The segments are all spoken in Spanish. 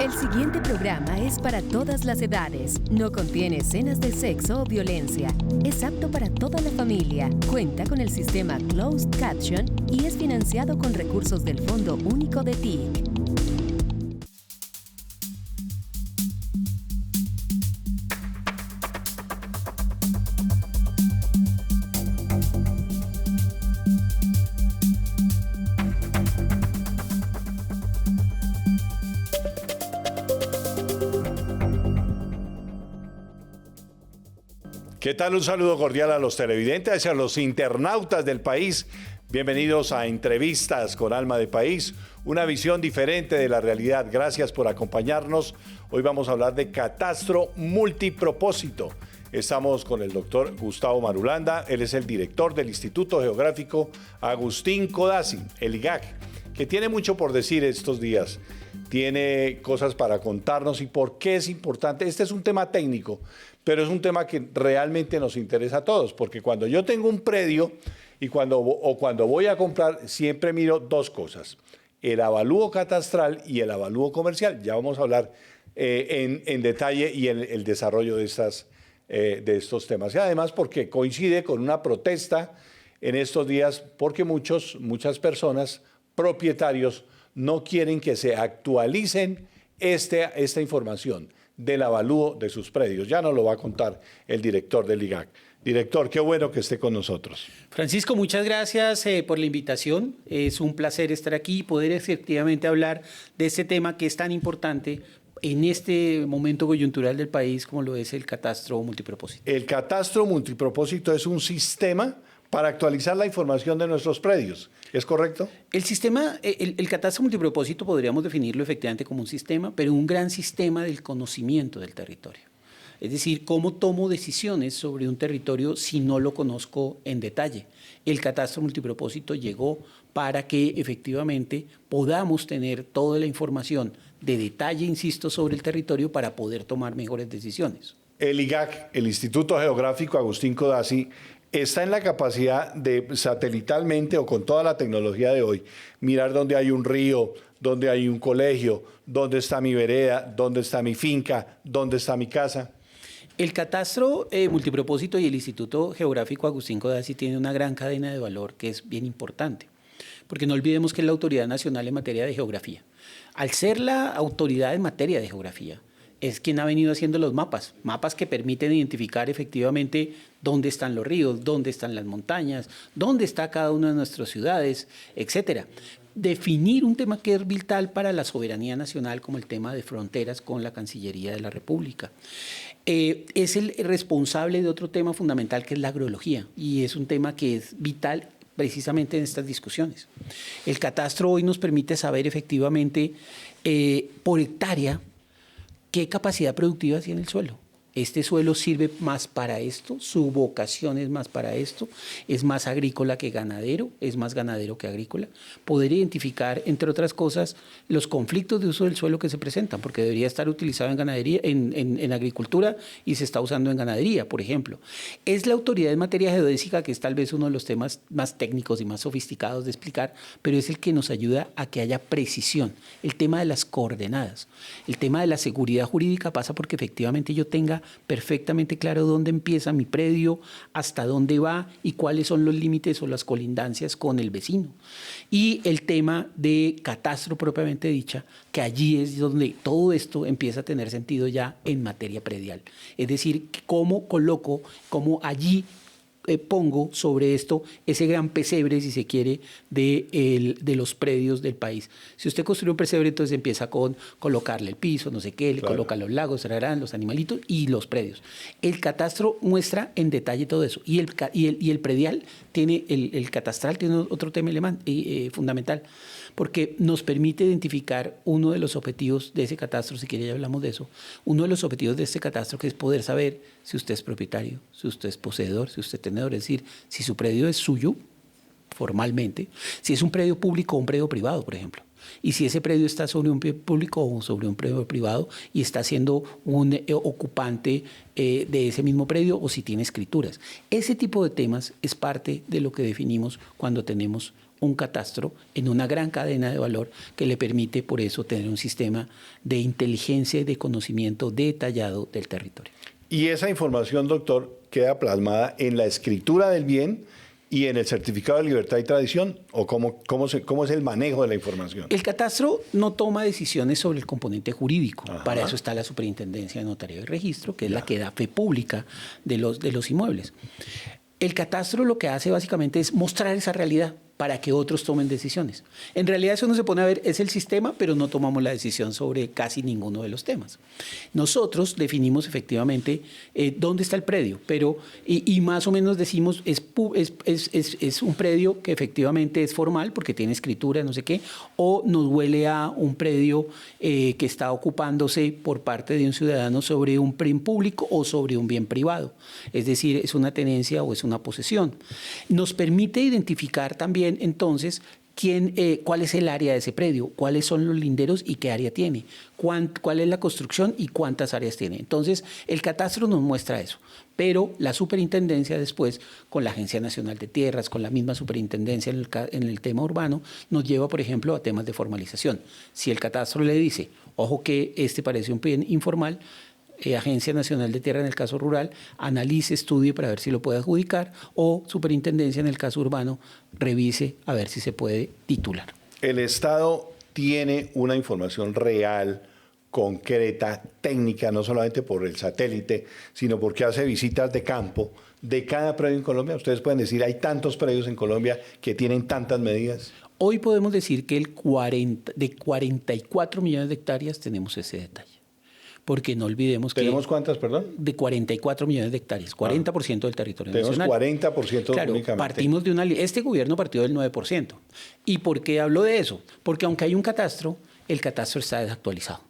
El siguiente programa es para todas las edades. No contiene escenas de sexo o violencia. Es apto para toda la familia. Cuenta con el sistema Closed Caption y es financiado con recursos del Fondo Único de TIC. ¿Qué tal? Un saludo cordial a los televidentes y a los internautas del país. Bienvenidos a Entrevistas con Alma de País, una visión diferente de la realidad. Gracias por acompañarnos. Hoy vamos a hablar de catastro multipropósito. Estamos con el doctor Gustavo Marulanda. Él es el director del Instituto Geográfico Agustín Codazzi, el IGAC, que tiene mucho por decir estos días. Tiene cosas para contarnos y por qué es importante. Este es un tema técnico, pero es un tema que realmente nos interesa a todos, porque cuando yo tengo un predio y cuando voy a comprar, siempre miro dos cosas: el avalúo catastral y el avalúo comercial. Ya vamos a hablar en detalle y en el desarrollo de estos temas. Y además porque coincide con una protesta en estos días, porque muchas personas, propietarios, no quieren que se actualicen esta información del avalúo de sus predios. Ya nos lo va a contar el director del IGAC. Director, qué bueno que esté con nosotros. Francisco, muchas gracias por la invitación. Es un placer estar aquí y poder efectivamente hablar de este tema que es tan importante en este momento coyuntural del país como lo es el catastro multipropósito. El catastro multipropósito es un sistema para actualizar la información de nuestros predios. ¿Es correcto? El sistema, el catastro multipropósito podríamos definirlo efectivamente como un sistema, pero un gran sistema del conocimiento del territorio. Es decir, cómo tomo decisiones sobre un territorio si no lo conozco en detalle. El catastro multipropósito llegó para que efectivamente podamos tener toda la información de detalle, insisto, sobre el territorio para poder tomar mejores decisiones. El IGAC, el Instituto Geográfico Agustín Codazzi, está en la capacidad de satelitalmente o con toda la tecnología de hoy mirar dónde hay un río, dónde hay un colegio, dónde está mi vereda, dónde está mi finca, dónde está mi casa. El catastro multipropósito y el Instituto Geográfico Agustín Codazzi tienen una gran cadena de valor que es bien importante, porque no olvidemos que es la autoridad nacional en materia de geografía. Al ser la autoridad en materia de geografía, es quien ha venido haciendo los mapas que permiten identificar efectivamente dónde están los ríos, dónde están las montañas, dónde está cada una de nuestras ciudades, etcétera. Definir un tema que es vital para la soberanía nacional, como el tema de fronteras con la Cancillería de la República. Es el responsable de otro tema fundamental que es la agrología, y es un tema que es vital precisamente en estas discusiones. El catastro hoy nos permite saber efectivamente por hectárea qué capacidad productiva tiene el suelo. Este suelo sirve más para esto, su vocación es más para esto, es más agrícola que ganadero, es más ganadero que agrícola. Poder identificar, entre otras cosas, los conflictos de uso del suelo que se presentan, porque debería estar utilizado en ganadería, en agricultura, y se está usando en ganadería, por ejemplo. Es la autoridad en materia geodésica, que es tal vez uno de los temas más técnicos y más sofisticados de explicar, pero es el que nos ayuda a que haya precisión. El tema de las coordenadas, el tema de la seguridad jurídica pasa porque efectivamente yo tenga perfectamente claro dónde empieza mi predio, hasta dónde va y cuáles son los límites o las colindancias con el vecino. Y el tema de catastro propiamente dicha, que allí es donde todo esto empieza a tener sentido ya en materia predial. Es decir, cómo coloco, cómo allí pongo sobre esto ese gran pesebre, si se quiere, de los predios del país. Si usted construye un pesebre, entonces empieza con colocarle el piso, no sé qué, le coloca los lagos, los animalitos y los predios. El catastro muestra en detalle todo eso. Y el predial tiene, el catastral tiene otro tema fundamental, porque nos permite identificar uno de los objetivos de ese catastro, si quiere ya hablamos de eso, uno de los objetivos de este catastro, que es poder saber si usted es propietario, si usted es poseedor, si usted es tenedor, es decir, si su predio es suyo formalmente, si es un predio público o un predio privado, por ejemplo. Y si ese predio está sobre un predio público o sobre un predio privado y está siendo un ocupante de ese mismo predio, o si tiene escrituras. Ese tipo de temas es parte de lo que definimos cuando tenemos un catastro en una gran cadena de valor que le permite por eso tener un sistema de inteligencia y de conocimiento detallado del territorio. Y esa información, doctor, queda plasmada en la escritura del bien y en el certificado de libertad y tradición, ¿o cómo es el manejo de la información? El catastro no toma decisiones sobre el componente jurídico. Ajá. Para eso está la Superintendencia de Notario y Registro, que es la que da fe pública de los inmuebles. El catastro lo que hace básicamente es mostrar esa realidad para que otros tomen decisiones. En realidad eso no se pone a ver, es el sistema, pero no tomamos la decisión sobre casi ninguno de los temas. Nosotros definimos efectivamente dónde está el predio, pero y más o menos decimos es un predio que efectivamente es formal porque tiene escritura, no sé qué, o nos huele a un predio que está ocupándose por parte de un ciudadano sobre un bien público o sobre un bien privado. Es decir, es una tenencia o es una posesión. Nos permite identificar también entonces cuál es el área de ese predio, cuáles son los linderos y qué área tiene, cuál es la construcción y cuántas áreas tiene. Entonces, el catastro nos muestra eso, pero la superintendencia después, con la Agencia Nacional de Tierras, con la misma superintendencia en el tema urbano, nos lleva, por ejemplo, a temas de formalización. Si el catastro le dice, ojo que este parece un bien informal, Agencia Nacional de Tierra en el caso rural, analice, estudie para ver si lo puede adjudicar, o superintendencia en el caso urbano, revise a ver si se puede titular. El Estado tiene una información real, concreta, técnica, no solamente por el satélite, sino porque hace visitas de campo de cada predio en Colombia. Ustedes pueden decir, hay tantos predios en Colombia que tienen tantas medidas. Hoy podemos decir que de 44 millones de hectáreas tenemos ese detalle. Porque no olvidemos que... ¿Tenemos cuántas, perdón? De 44 millones de hectáreas, 40% del territorio nacional. Tenemos 40% claro, únicamente. Partimos de este gobierno partió del 9%. ¿Y por qué hablo de eso? Porque aunque hay un catastro, el catastro está desactualizado.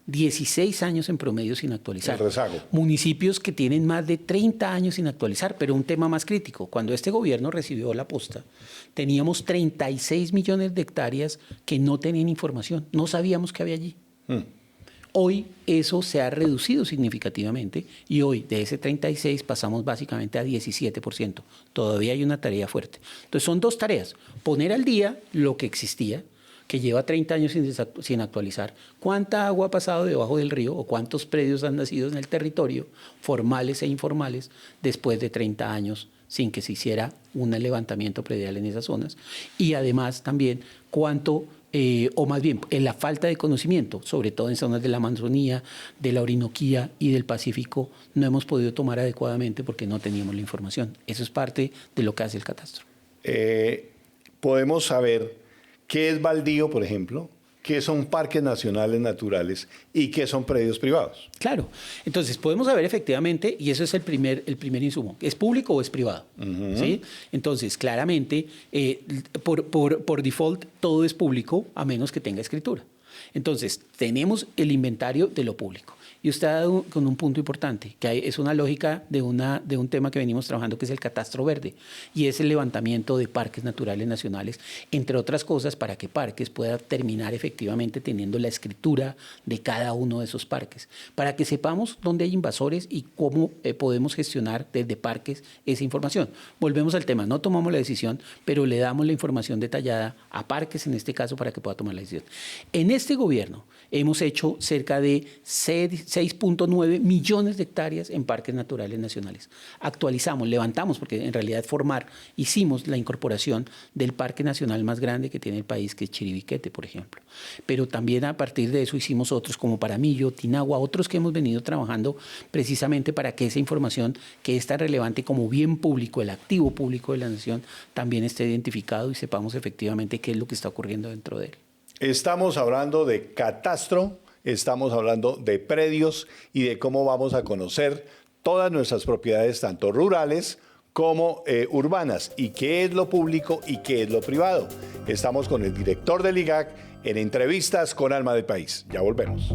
16 años en promedio sin actualizar. El rezago. Municipios que tienen más de 30 años sin actualizar, pero un tema más crítico. Cuando este gobierno recibió la posta, teníamos 36 millones de hectáreas que no tenían información, no sabíamos qué había allí. Hoy eso se ha reducido significativamente y hoy de ese 36 pasamos básicamente a 17%. Todavía hay una tarea fuerte. Entonces son dos tareas. Poner al día lo que existía, que lleva 30 años sin actualizar. ¿Cuánta agua ha pasado debajo del río o cuántos predios han nacido en el territorio, formales e informales, después de 30 años sin que se hiciera un levantamiento predial en esas zonas? Y además también cuánto... o más bien, en la falta de conocimiento, sobre todo en zonas de la Amazonía, de la Orinoquía y del Pacífico, no hemos podido tomar adecuadamente porque no teníamos la información. Eso es parte de lo que hace el catastro. Podemos saber qué es baldío, por ejemplo, qué son parques nacionales naturales y qué son predios privados. Claro. Entonces, podemos saber efectivamente, y eso es el primer insumo, ¿es público o es privado? ¿Sí? Entonces, claramente, por default, todo es público a menos que tenga escritura. Entonces, tenemos el inventario de lo público. Y usted ha dado con un punto importante, que es una lógica de un tema que venimos trabajando, que es el catastro verde, y es el levantamiento de parques naturales nacionales, entre otras cosas, para que Parques pueda terminar efectivamente teniendo la escritura de cada uno de esos parques, para que sepamos dónde hay invasores y cómo podemos gestionar desde Parques esa información. Volvemos al tema, no tomamos la decisión, pero le damos la información detallada a Parques, en este caso, para que pueda tomar la decisión. En este gobierno hemos hecho cerca de 6.9 millones de hectáreas en parques naturales nacionales. Actualizamos, levantamos, porque en realidad hicimos la incorporación del parque nacional más grande que tiene el país, que es Chiribiquete, por ejemplo. Pero también a partir de eso hicimos otros como Paramillo, Tinagua, otros que hemos venido trabajando precisamente para que esa información que es tan relevante como bien público, el activo público de la nación, también esté identificado y sepamos efectivamente qué es lo que está ocurriendo dentro de él. Estamos hablando de catastro, estamos hablando de predios y de cómo vamos a conocer todas nuestras propiedades, tanto rurales como urbanas, y qué es lo público y qué es lo privado. Estamos con el director del IGAC en Entrevistas con Alma del País. Ya volvemos.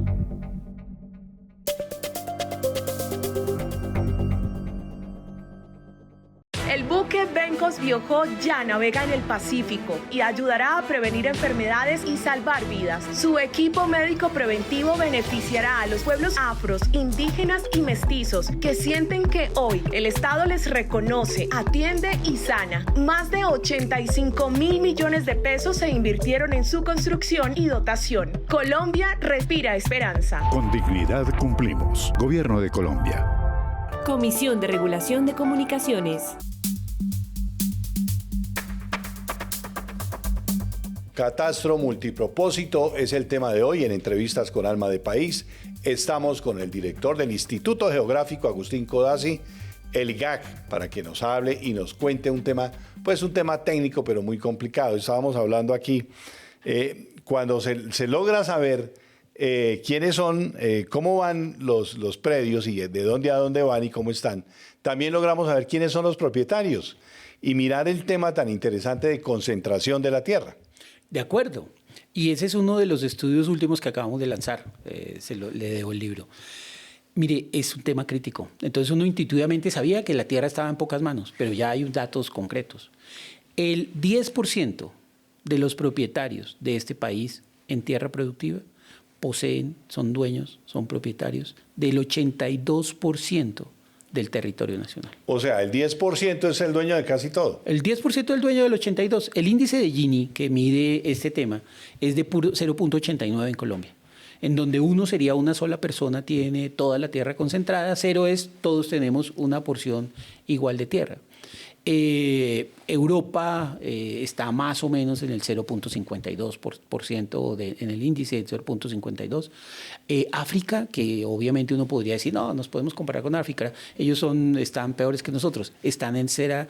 El buque buque Bencos Biojó ya navega en el Pacífico y ayudará a prevenir enfermedades y salvar vidas. Su equipo médico preventivo beneficiará a los pueblos afros, indígenas y mestizos que sienten que hoy el Estado les reconoce, atiende y sana. Más de 85.000 millones de pesos se invirtieron en su construcción y dotación. Colombia respira esperanza. Con dignidad cumplimos. Gobierno de Colombia. Comisión de Regulación de Comunicaciones. Catastro multipropósito es el tema de hoy en Entrevistas con Alma de País. Estamos con el director del Instituto Geográfico, Agustín Codazzi, el IGAC, para que nos hable y nos cuente un tema técnico, pero muy complicado. Estábamos hablando aquí, cuando se logra saber quiénes son, cómo van los predios y de dónde a dónde van y cómo están, también logramos saber quiénes son los propietarios y mirar el tema tan interesante de concentración de la tierra. De acuerdo. Y ese es uno de los estudios últimos que acabamos de lanzar. Le debo el libro. Mire, es un tema crítico. Entonces uno intuitivamente sabía que la tierra estaba en pocas manos, pero ya hay datos concretos. El 10% de los propietarios de este país en tierra productiva poseen, son dueños, son propietarios del 82% del territorio nacional. O sea, el 10% es el dueño de casi todo. El 10% es el dueño del 82%. El índice de Gini, que mide este tema, es de 0.89 en Colombia, en donde 1 sería una sola persona, tiene toda la tierra concentrada, 0 es todos tenemos una porción igual de tierra. Europa está más o menos en el 0.52% en el índice del 0.52. África, que obviamente uno podría decir, no, nos podemos comparar con África, ellos están peores que nosotros, están en cerca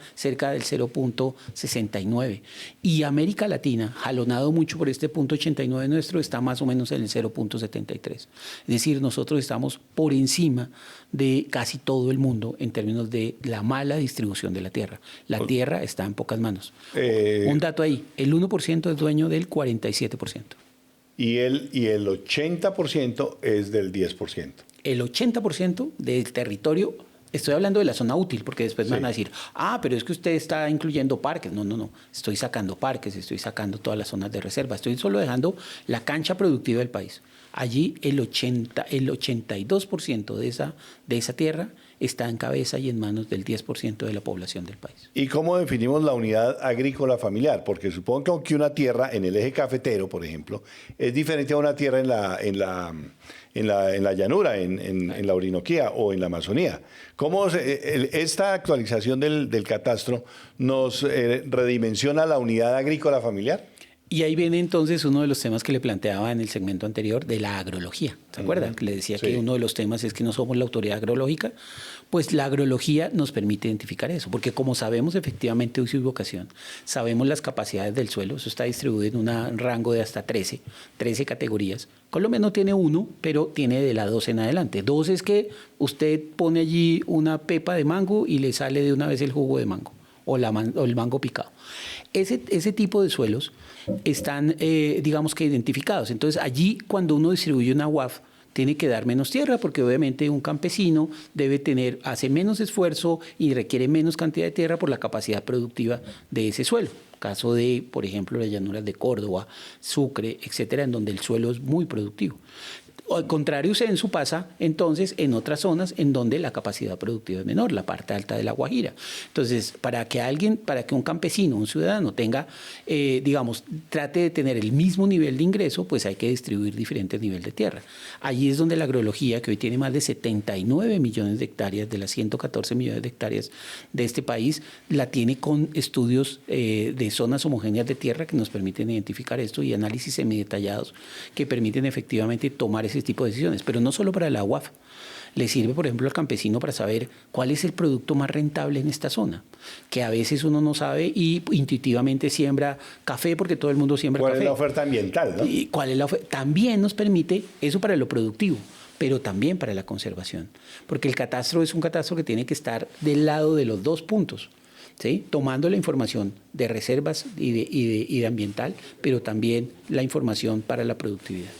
del 0.69. Y América Latina, jalonado mucho por este 0.89 nuestro, está más o menos en el 0.73. Es decir, nosotros estamos por encima de casi todo el mundo en términos de la mala distribución de la tierra. La tierra está en pocas manos. Un dato ahí, el 1% es dueño del 47%. Y el 80% es del 10%. El 80% del territorio, estoy hablando de la zona útil, porque después me van a decir, pero es que usted está incluyendo parques. No, estoy sacando parques, estoy sacando todas las zonas de reserva, estoy solo dejando la cancha productiva del país. Allí el 82% de esa tierra está en cabeza y en manos del 10% de la población del país. ¿Y cómo definimos la unidad agrícola familiar? Porque supongo que una tierra en el eje cafetero, por ejemplo, es diferente a una tierra en la llanura, en la Orinoquía o en la Amazonía. ¿Cómo esta actualización del catastro nos redimensiona la unidad agrícola familiar? Y ahí viene entonces uno de los temas que le planteaba en el segmento anterior de la agrología. ¿Se acuerdan? Que le decía que uno de los temas es que no somos la autoridad agrológica. Pues la agrología nos permite identificar eso, porque como sabemos efectivamente uso y vocación, sabemos las capacidades del suelo, eso está distribuido en un rango de hasta 13 categorías. Colombia no tiene 1, pero tiene de la 2 en adelante. 2 es que usted pone allí una pepa de mango y le sale de una vez el jugo de mango o el mango picado. Ese tipo de suelos están, digamos que identificados. Entonces, allí cuando uno distribuye una UAF, tiene que dar menos tierra porque obviamente un campesino hace menos esfuerzo y requiere menos cantidad de tierra por la capacidad productiva de ese suelo. Caso de, por ejemplo, las llanuras de Córdoba, Sucre, etcétera, en donde el suelo es muy productivo. Al contrario, censo pasa entonces en otras zonas en donde la capacidad productiva es menor, la parte alta de la Guajira. Entonces, para que un campesino, un ciudadano tenga, trate de tener el mismo nivel de ingreso, pues hay que distribuir diferentes niveles de tierra. Allí es donde la agrología, que hoy tiene más de 79 millones de hectáreas, de las 114 millones de hectáreas de este país, la tiene con estudios de zonas homogéneas de tierra que nos permiten identificar esto y análisis semidetallados que permiten efectivamente tomar ese tipo de decisiones, pero no solo para la UAF. Le sirve, por ejemplo, al campesino para saber cuál es el producto más rentable en esta zona, que a veces uno no sabe y intuitivamente siembra café porque todo el mundo siembra café. ¿Cuál es la oferta ambiental, no? ¿Y cuál es la oferta? También nos permite eso para lo productivo, pero también para la conservación, porque el catastro es un catastro que tiene que estar del lado de los dos puntos, ¿sí? Tomando la información de reservas y de ambiental, pero también la información para la productividad.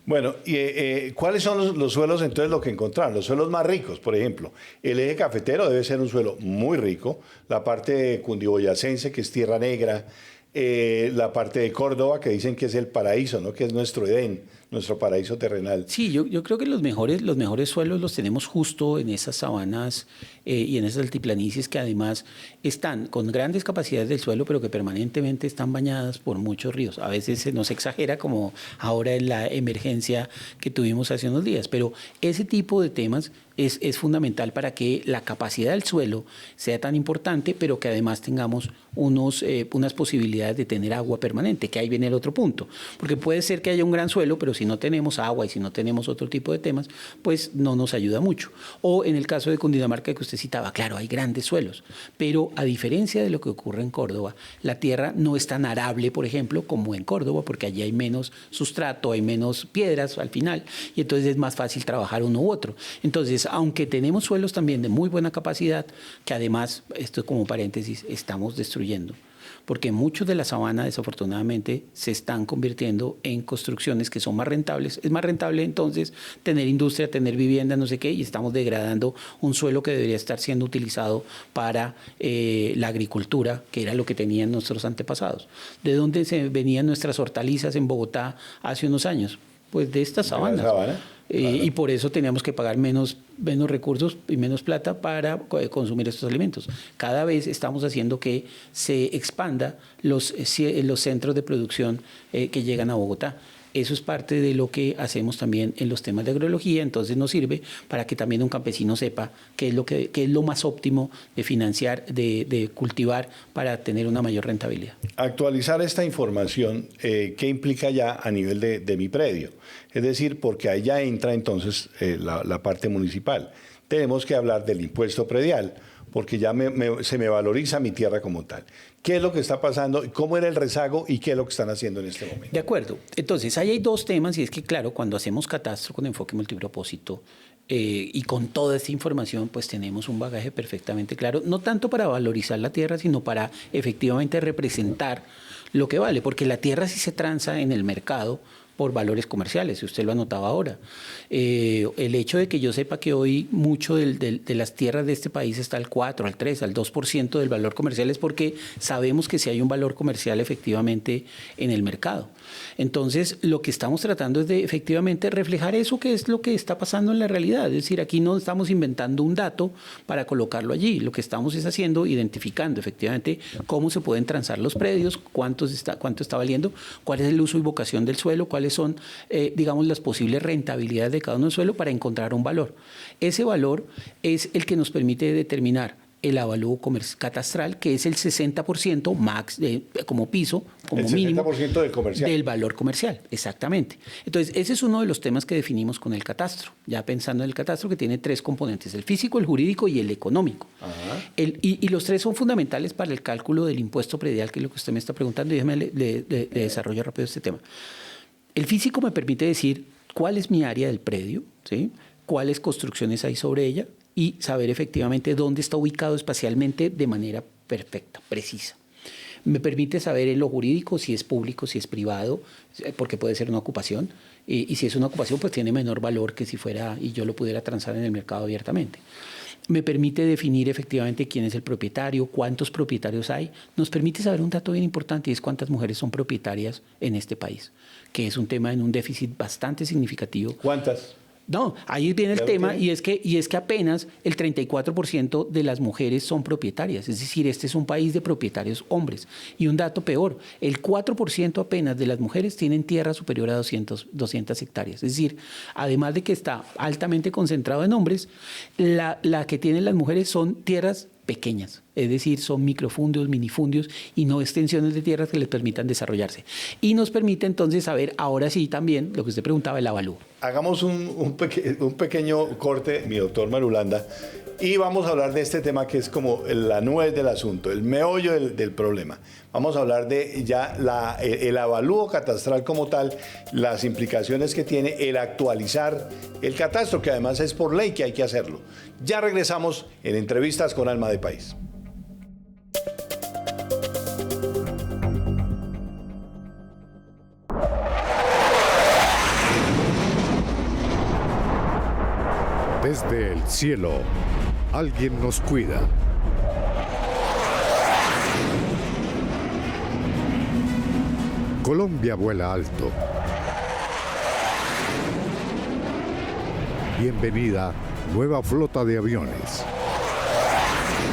Bueno, y ¿cuáles son los suelos entonces lo que encontraron? Los suelos más ricos, por ejemplo. El eje cafetero debe ser un suelo muy rico. La parte cundiboyacense, que es tierra negra. La parte de Córdoba, que dicen que es el paraíso, ¿no? Que es nuestro Edén, nuestro paraíso terrenal. Sí, yo creo que los mejores suelos los tenemos justo en esas sabanas y en esas altiplanicies que además están con grandes capacidades del suelo, pero que permanentemente están bañadas por muchos ríos. A veces se nos exagera, como ahora en la emergencia que tuvimos hace unos días, pero ese tipo de temas es fundamental para que la capacidad del suelo sea tan importante, pero que además tengamos unas posibilidades de tener agua permanente, que ahí viene el otro punto. Porque puede ser que haya un gran suelo, pero si no tenemos agua y si no tenemos otro tipo de temas, pues no nos ayuda mucho. O en el caso de Cundinamarca que usted citaba, claro, hay grandes suelos, pero a diferencia de lo que ocurre en Córdoba, la tierra no es tan arable, por ejemplo, como en Córdoba, porque allí hay menos sustrato, hay menos piedras al final, y entonces es más fácil trabajar uno u otro. Entonces, aunque tenemos suelos también de muy buena capacidad, que además, esto como paréntesis, estamos destruyendo, porque muchos de la sabana desafortunadamente se están convirtiendo en construcciones que son más rentables. Es más rentable entonces tener industria, tener vivienda, no sé qué, y estamos degradando un suelo que debería estar siendo utilizado para la agricultura, que era lo que tenían nuestros antepasados. ¿De dónde se venían nuestras hortalizas en Bogotá hace unos años? Pues de estas sabanas. Claro. Y por eso teníamos que pagar menos recursos y menos plata para consumir estos alimentos. Cada vez estamos haciendo que se expanda los centros de producción que llegan a Bogotá. Eso es parte de lo que hacemos también en los temas de agroecología, entonces nos sirve para que también un campesino sepa qué es lo más óptimo de financiar, de cultivar para tener una mayor rentabilidad. Actualizar esta información, ¿qué implica ya a nivel de mi predio? Es decir, porque ahí ya entra entonces la parte municipal. Tenemos que hablar del impuesto predial, porque ya se me valoriza mi tierra como tal. ¿Qué es lo que está pasando? ¿Cómo era el rezago? ¿Y qué es lo que están haciendo en este momento? De acuerdo. Entonces, ahí hay dos temas, y es que, claro, cuando hacemos catastro con enfoque multipropósito y con toda esta información, pues tenemos un bagaje perfectamente claro, no tanto para valorizar la tierra, sino para efectivamente representar lo que vale, porque la tierra sí se transa en el mercado por valores comerciales, si usted lo anotaba ahora. El hecho de que yo sepa que hoy mucho de las tierras de este país está al 4, al 3, al 2% del valor comercial es porque sabemos que sí hay un valor comercial efectivamente en el mercado. Entonces, lo que estamos tratando es de efectivamente reflejar eso que es lo que está pasando en la realidad. Es decir, aquí no estamos inventando un dato para colocarlo allí. Lo que estamos es haciendo, identificando efectivamente cómo se pueden transar los predios, cuánto está valiendo, cuál es el uso y vocación del suelo, cuáles son, digamos, las posibles rentabilidades de cada uno del suelo para encontrar un valor. Ese valor es el que nos permite determinar el avalúo catastral, que es el 60% max como piso, como mínimo. El 60% del comercial. Del valor comercial, exactamente. Entonces, ese es uno de los temas que definimos con el catastro, ya pensando en el catastro que tiene tres componentes, el físico, el jurídico y el económico. Y los tres son fundamentales para el cálculo del impuesto predial, que es lo que usted me está preguntando, y déjeme le desarrollo rápido este tema. El físico me permite decir cuál es mi área del predio, ¿sí? Cuáles construcciones hay sobre ella, y saber efectivamente dónde está ubicado espacialmente de manera perfecta, precisa. Me permite saber en lo jurídico si es público, si es privado, porque puede ser una ocupación, y si es una ocupación pues tiene menor valor que si fuera y yo lo pudiera transar en el mercado abiertamente. Me permite definir efectivamente quién es el propietario, cuántos propietarios hay. Nos permite saber un dato bien importante, y es cuántas mujeres son propietarias en este país, que es un tema en un déficit bastante significativo. ¿Cuántas? No, ahí viene el tema, y es que apenas el 34% de las mujeres son propietarias. Es decir, este es un país de propietarios hombres. Y un dato peor, el 4% apenas de las mujeres tienen tierra superior a 200 hectáreas. Es decir, además de que está altamente concentrado en hombres, la que tienen las mujeres son tierras pequeñas, es decir, son microfundios, minifundios y no extensiones de tierras que les permitan desarrollarse. Y nos permite entonces saber, ahora sí también, lo que usted preguntaba, el avalúo. Hagamos un pequeño corte, mi doctor Marulanda, y vamos a hablar de este tema que es como la nuez del asunto, el meollo del problema. Vamos a hablar de ya el avalúo catastral como tal, las implicaciones que tiene el actualizar el catastro, que además es por ley que hay que hacerlo. Ya regresamos en Entrevistas con Alma de País. Desde el cielo, alguien nos cuida. Colombia vuela alto. Bienvenida, nueva flota de aviones.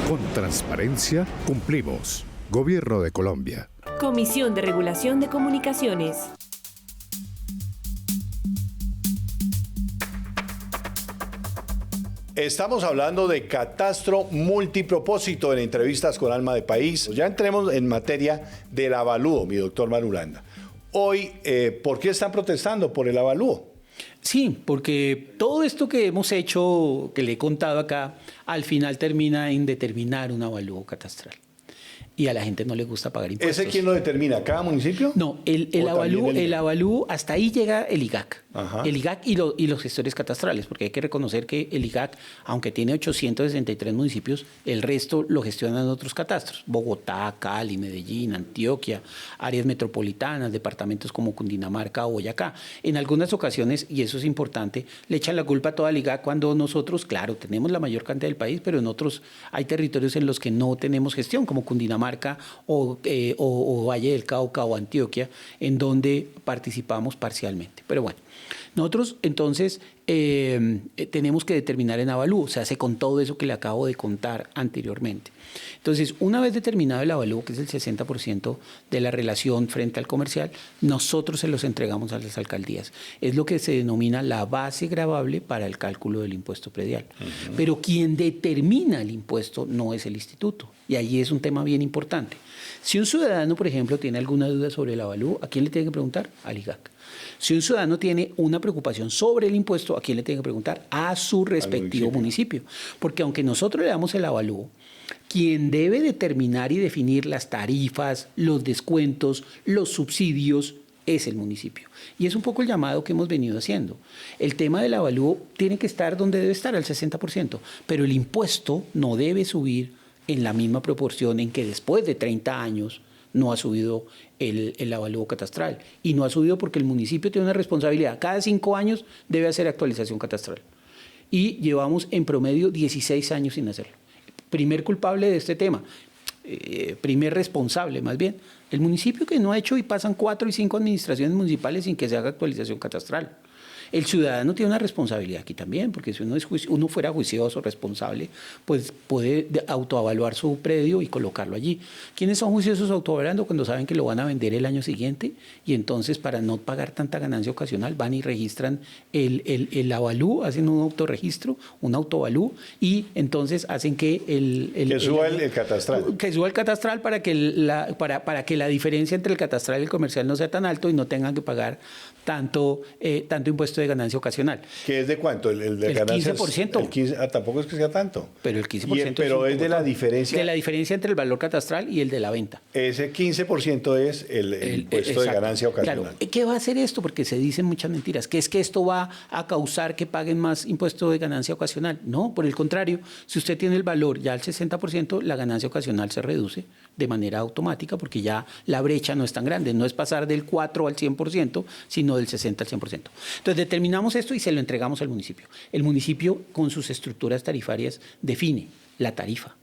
Con transparencia, cumplimos. Gobierno de Colombia. Comisión de Regulación de Comunicaciones. Estamos hablando de catastro multipropósito en Entrevistas con Alma de País. Ya entremos en materia del avalúo, mi doctor Marulanda. Hoy, ¿por qué están protestando por el avalúo? Sí, porque todo esto que hemos hecho, que le he contado acá, al final termina en determinar un avalúo catastral. Y a la gente no le gusta pagar impuestos. ¿Ese quién lo determina? ¿Cada municipio? No, el avalúo, hasta ahí llega el IGAC. Ajá. El IGAC y los gestores catastrales, porque hay que reconocer que el IGAC, aunque tiene 863 municipios, el resto lo gestionan otros catastros. Bogotá, Cali, Medellín, Antioquia, áreas metropolitanas, departamentos como Cundinamarca o Boyacá. En algunas ocasiones, y eso es importante, le echan la culpa a toda el IGAC cuando nosotros, claro, tenemos la mayor cantidad del país, pero en otros hay territorios en los que no tenemos gestión, como Cundinamarca o Valle del Cauca o Antioquia, en donde participamos parcialmente. Pero bueno, nosotros entonces tenemos que determinar en avalúo, se hace con todo eso que le acabo de contar anteriormente. Entonces, una vez determinado el avalúo, que es el 60% de la relación frente al comercial, nosotros se los entregamos a las alcaldías. Es lo que se denomina la base gravable para el cálculo del impuesto predial. Uh-huh. Pero quien determina el impuesto no es el instituto. Y ahí es un tema bien importante. Si un ciudadano, por ejemplo, tiene alguna duda sobre el avalúo, ¿a quién le tiene que preguntar? Al IGAC. Si un ciudadano tiene una preocupación sobre el impuesto, ¿a quién le tiene que preguntar? A su respectivo municipio. Porque aunque nosotros le damos el avalúo, quien debe determinar y definir las tarifas, los descuentos, los subsidios, es el municipio. Y es un poco el llamado que hemos venido haciendo. El tema del avalúo tiene que estar donde debe estar, al 60%, pero el impuesto no debe subir en la misma proporción en que después de 30 años no ha subido el avalúo catastral. Y no ha subido porque el municipio tiene una responsabilidad. Cada 5 años debe hacer actualización catastral. Y llevamos en promedio 16 años sin hacerlo. Primer culpable de este tema, primer responsable más bien, el municipio que no ha hecho, y pasan 4 y 5 administraciones municipales sin que se haga actualización catastral. El ciudadano tiene una responsabilidad aquí también, porque si uno fuera juicioso, responsable, pues puede autoevaluar su predio y colocarlo allí. ¿Quiénes son juiciosos autoevaluando? Cuando saben que lo van a vender el año siguiente, y entonces para no pagar tanta ganancia ocasional van y registran el avalú, hacen un autorregistro, un autoavalú, y entonces hacen que que suba el catastral. Que suba el catastral para que la diferencia entre el catastral y el comercial no sea tan alto y no tengan que pagar tanto impuesto de ganancia ocasional. ¿Qué es de cuánto? El de ganancias, 15%. El 15%, tampoco es que sea tanto. Pero el 15%. Pero es de la diferencia. De la diferencia entre el valor catastral y el de la venta. Ese 15% es el impuesto de ganancia ocasional. Claro. ¿Qué va a hacer esto? Porque se dicen muchas mentiras. ¿Que es que esto va a causar que paguen más impuesto de ganancia ocasional? No, por el contrario. Si usted tiene el valor ya al 60%, la ganancia ocasional se reduce de manera automática porque ya la brecha no es tan grande. No es pasar del 4 al 100%, sino del 60 al 100%. Entonces determinamos esto y se lo entregamos al municipio. El municipio, con sus estructuras tarifarias, define la tarifa,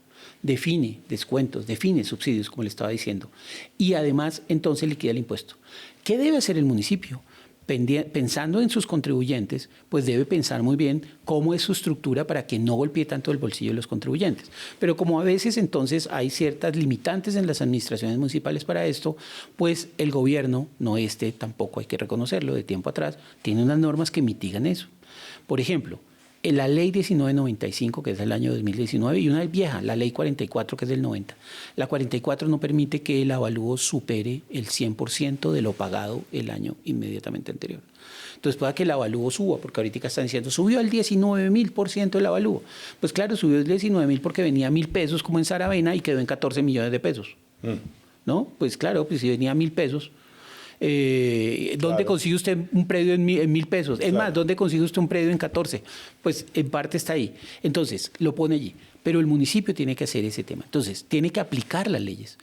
define descuentos, define subsidios, como le estaba diciendo, y además entonces liquida el impuesto. ¿Qué debe hacer el municipio? Pensando en sus contribuyentes, pues debe pensar muy bien cómo es su estructura para que no golpee tanto el bolsillo de los contribuyentes. Pero como a veces entonces hay ciertas limitantes en las administraciones municipales para esto, pues el gobierno, no tampoco hay que reconocerlo, de tiempo atrás, tiene unas normas que mitigan eso. Por ejemplo, en la ley 1995, que es del año 2019, y una vieja, la ley 44, que es del 90. La 44 no permite que el avalúo supere el 100% de lo pagado el año inmediatamente anterior. Entonces pueda que el avalúo suba, porque ahorita están diciendo, subió al 19.000% el avalúo. Pues claro, subió al 19.000 porque venía a 1.000 pesos como en Saravena y quedó en 14 millones de pesos. ¿No? Pues claro, pues si venía a 1.000 pesos. ¿Dónde consigue usted un predio en 1.000 pesos? Es más, ¿dónde consigue usted un predio en 14? Pues en parte está ahí. Entonces, lo pone allí. Pero el municipio tiene que hacer ese tema. Entonces, tiene que aplicar las leyes.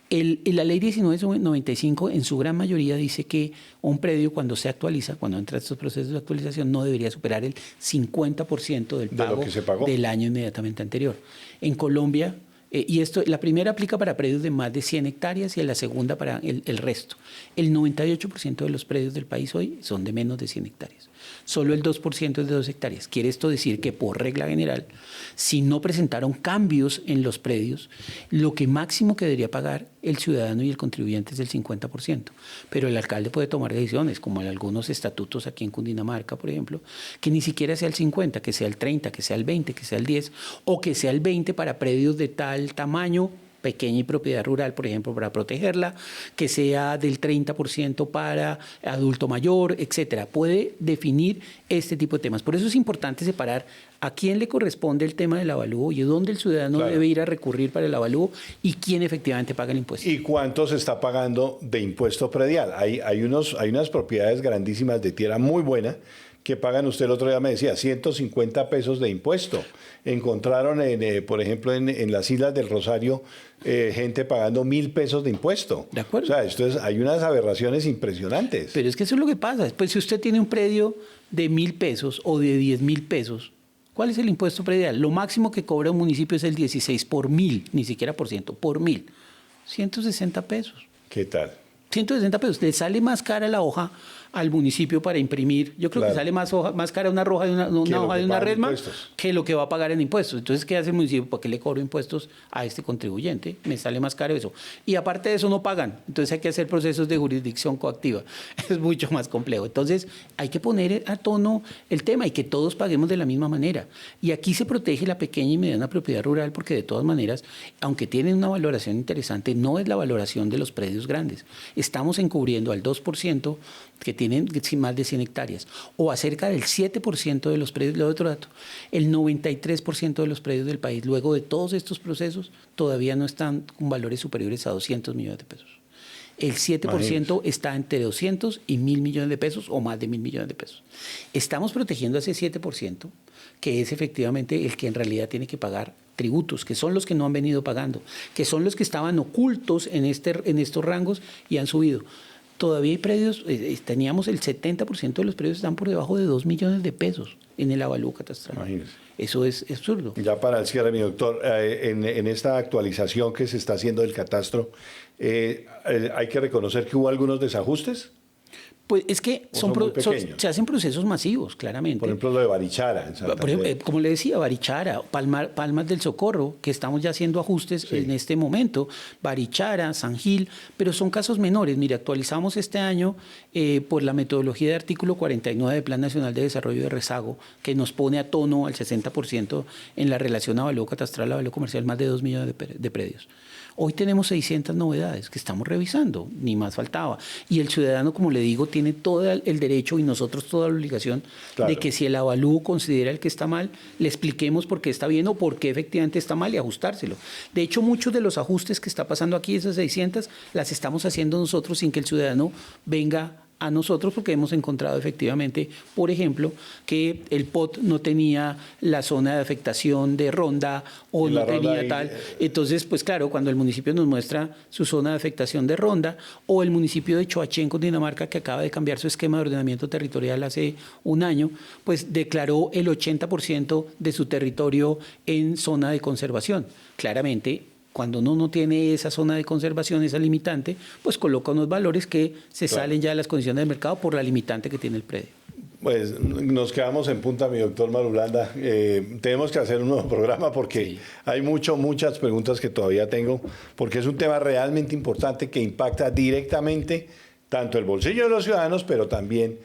La ley 1995 en su gran mayoría dice que un predio cuando se actualiza, cuando entra estos procesos de actualización, no debería superar el 50% del pago de lo que se pagó del año inmediatamente anterior. En Colombia, y esto, la primera aplica para predios de más de 100 hectáreas y la segunda para el resto. El 98% de los predios del país hoy son de menos de 100 hectáreas. Solo el 2% es de 2 hectáreas. Quiere esto decir que, por regla general, si no presentaron cambios en los predios, lo que máximo que debería pagar el ciudadano y el contribuyente es del 50%. Pero el alcalde puede tomar decisiones, como en algunos estatutos aquí en Cundinamarca, por ejemplo, que ni siquiera sea el 50%, que sea el 30%, que sea el 20%, que sea el 10%, o que sea el 20% para predios de tal tamaño, pequeña y propiedad rural, por ejemplo, para protegerla, que sea del 30% para adulto mayor, etcétera. Puede definir este tipo de temas. Por eso es importante separar a quién le corresponde el tema del avalúo y dónde el ciudadano debe ir a recurrir para el avalúo y quién efectivamente paga el impuesto. ¿Y cuánto se está pagando de impuesto predial? Hay unas propiedades grandísimas de tierra muy buena que pagan, usted el otro día me decía, 150 pesos de impuesto. Encontraron, por ejemplo, en las Islas del Rosario, gente pagando 1.000 pesos de impuesto. De acuerdo. O sea, hay unas aberraciones impresionantes. Pero es que eso es lo que pasa. Pues si usted tiene un predio de 1.000 pesos o de 10.000 pesos, ¿cuál es el impuesto predial? Lo máximo que cobra un municipio es el 16 por 1.000, ni siquiera por ciento, por 1.000. 160 pesos. ¿Qué tal? 160 pesos. Le sale más cara la hoja al municipio para imprimir. Yo creo que sale más cara una hoja de una hoja de una resma que lo que va a pagar en impuestos. Entonces, ¿qué hace el municipio? ¿Por qué le cobro impuestos a este contribuyente? Me sale más caro eso. Y aparte de eso no pagan. Entonces hay que hacer procesos de jurisdicción coactiva. Es mucho más complejo. Entonces hay que poner a tono el tema y que todos paguemos de la misma manera. Y aquí se protege la pequeña y mediana propiedad rural porque de todas maneras, aunque tienen una valoración interesante, no es la valoración de los predios grandes. Estamos encubriendo al 2% que tienen más de 100 hectáreas, o acerca del 7% de los predios. Le doy otro dato, el 93% de los predios del país, luego de todos estos procesos, todavía no están con valores superiores a 200 millones de pesos. El 7% está entre 200 y 1.000 millones de pesos, o más de 1.000 millones de pesos. Estamos protegiendo a ese 7%, que es efectivamente el que en realidad tiene que pagar tributos, que son los que no han venido pagando, que son los que estaban ocultos en estos rangos y han subido. Todavía hay predios, teníamos el 70% de los predios están por debajo de 2 millones de pesos en el avalúo catastral. Imagínese. Eso es absurdo. Ya para el cierre, mi doctor, en esta actualización que se está haciendo del catastro, ¿hay que reconocer que hubo algunos desajustes? Pues es que se hacen procesos masivos, claramente. Por ejemplo, lo de Barichara. En Santander. Por ejemplo, como le decía, Barichara, Palmas del Socorro, que estamos ya haciendo ajustes en este momento, Barichara, San Gil, pero son casos menores. Mire, actualizamos este año por la metodología de artículo 49 del Plan Nacional de Desarrollo de Rezago, que nos pone a tono al 60% en la relación avalúo catastral, avalúo comercial, más de 2 millones de predios. Hoy tenemos 600 novedades que estamos revisando, ni más faltaba. Y el ciudadano, como le digo, tiene todo el derecho y nosotros toda la obligación de que si el avalúo considera el que está mal, le expliquemos por qué está bien o por qué efectivamente está mal y ajustárselo. De hecho, muchos de los ajustes que está pasando aquí, esas 600, las estamos haciendo nosotros sin que el ciudadano venga a nosotros, porque hemos encontrado efectivamente, por ejemplo, que el POT no tenía la zona de afectación de ronda o no tenía tal. Entonces, pues claro, cuando el municipio nos muestra su zona de afectación de ronda, o el municipio de Choachén, Cundinamarca, que acaba de cambiar su esquema de ordenamiento territorial hace un año, pues declaró el 80% de su territorio en zona de conservación. Claramente, cuando uno no tiene esa zona de conservación, esa limitante, pues coloca unos valores que se salen ya de las condiciones del mercado por la limitante que tiene el predio. Pues nos quedamos en punta, mi doctor Marulanda. Tenemos que hacer un nuevo programa porque hay muchas preguntas que todavía tengo, porque es un tema realmente importante que impacta directamente tanto el bolsillo de los ciudadanos, pero también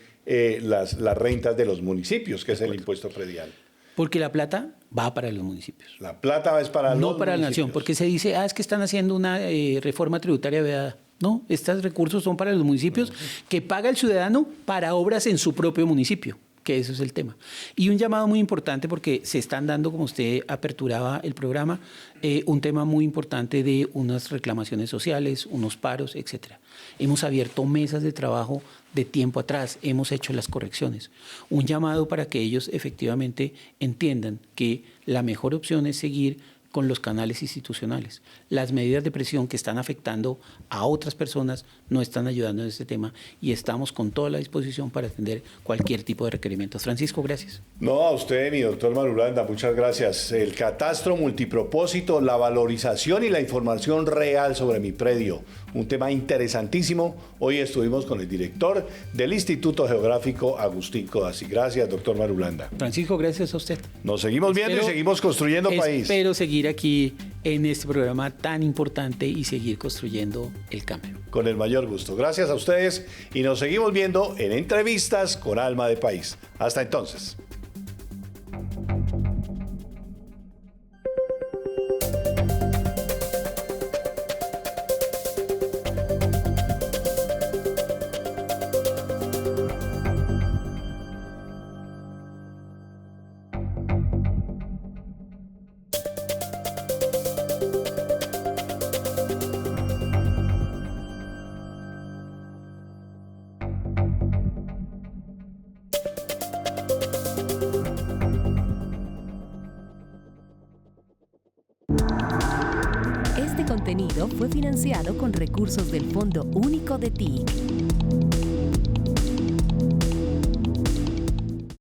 las rentas de los municipios, que es el impuesto predial. Porque la plata va para los municipios. La plata es para los municipios. No para la nación, porque se dice, es que están haciendo una reforma tributaria vedada. No, estos recursos son para los municipios que paga el ciudadano para obras en su propio municipio, que eso es el tema. Y un llamado muy importante porque se están dando, como usted aperturaba el programa, un tema muy importante de unas reclamaciones sociales, unos paros, etcétera. Hemos abierto mesas de trabajo de tiempo atrás, hemos hecho las correcciones. Un llamado para que ellos efectivamente entiendan que la mejor opción es seguir con los canales institucionales. Las medidas de presión que están afectando a otras personas no están ayudando en este tema y estamos con toda la disposición para atender cualquier tipo de requerimientos. Francisco, gracias. No, a usted, mi doctor Marulanda, muchas gracias. El catastro multipropósito, la valorización y la información real sobre mi predio. Un tema interesantísimo. Hoy estuvimos con el director del Instituto Geográfico, Agustín Codazzi. Gracias, doctor Marulanda. Francisco, gracias a usted. Nos seguimos viendo y seguimos construyendo país. Espero seguir aquí en este programa tan importante y seguir construyendo el cambio. Con el mayor gusto. Gracias a ustedes y nos seguimos viendo en Entrevistas con Alma de País. Hasta entonces. Este contenido fue financiado con recursos del Fondo Único de TIC.